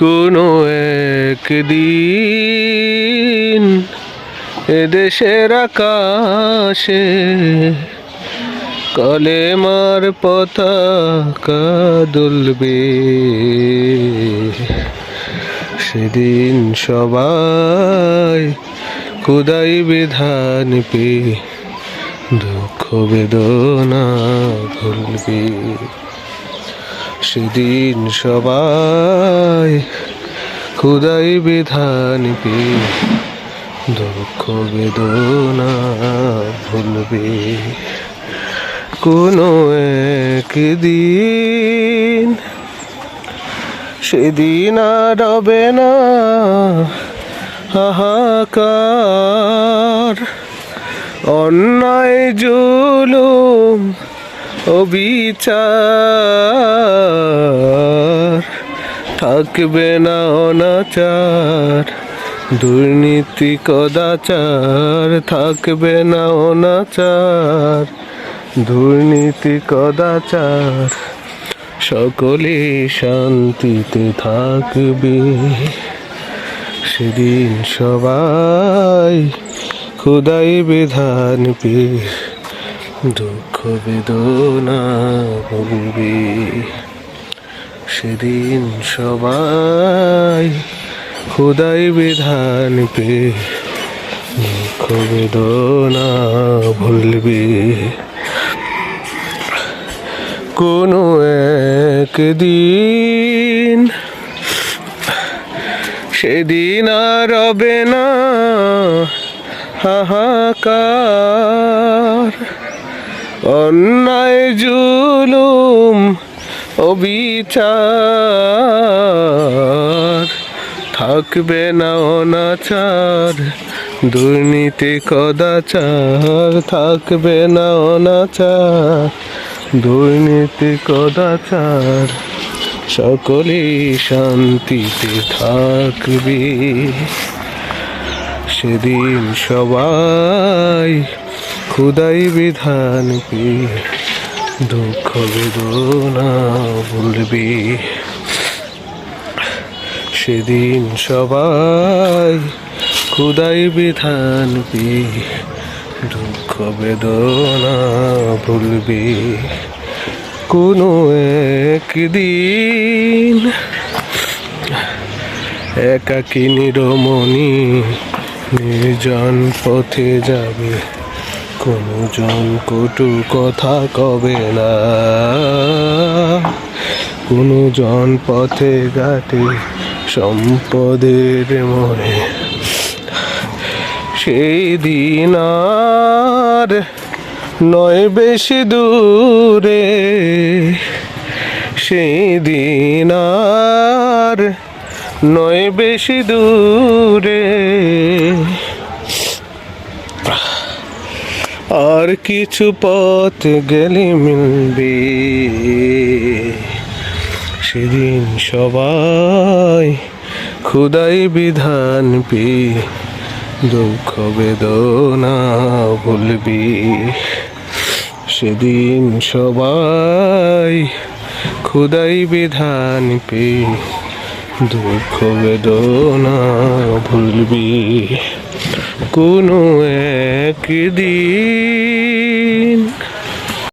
কোনো একদিন এদেশের আকাশে কলেমার পতাকা দুলবে, সেদিন সবাই খোদাই বিধান পেয়ে দুঃখ বেদনা ভুলবে। সেদিন সবাই খোদাই বিধান পেয়ে দুঃখ বেদনা ভুলবে। কোনো একদিন সেদিন আর হবে না হাহাকার, অন্যায় জুলুম অবিচার, থাকবে না অনাচার দুর্নীতি কদাচার, থাকবে না অনাচার দুর্নীতি কদাচার, সকলে শান্তিতে থাকবে। সেদিন সবাই খোদাই বিধান পেয়ে দুঃখ বেদনা ভুলবে। সেদিন সবাই খোদাই বিধান পেয়ে দুঃখ বেদনা ভুলবে। কোনো একদিন সেদিন আর হবে না হাহাকার, অন্যায় জুলুম অবিচার, থাকবে না অনাচার দুর্নীতি কদাচার, থাকবে না অনাচার দুর্নীতি কদাচার, সকলে শান্তিতে থাকবে। সেদিন সবাই খোদাই বিধান পেয়ে দুঃখ বেদনা ভুলবে। সেদিন সবাই খোদাই বিধান পেয়ে দুঃখ বেদনা ভুলবে। কোনো একদিন একাকিনী রমণী নির্জন পথে যাবে, কোনো জন কটু কথা কবে না, কোনো জন পথে ঘাটে সম্পদের মোহে। সেই দিন আর নয় বেশি দূরে, সেই দিন আর নয় বেশি দূরে, আর কিছু পথ গেলে মিলবে। সেদিন সবাই খোদাই বিধান পেয়ে দুঃখ বেদনা ভুলবে। সেদিন সবাই খোদাই বিধান পেয়ে দুঃখ বেদনা ভুলবে। কোনো একদিন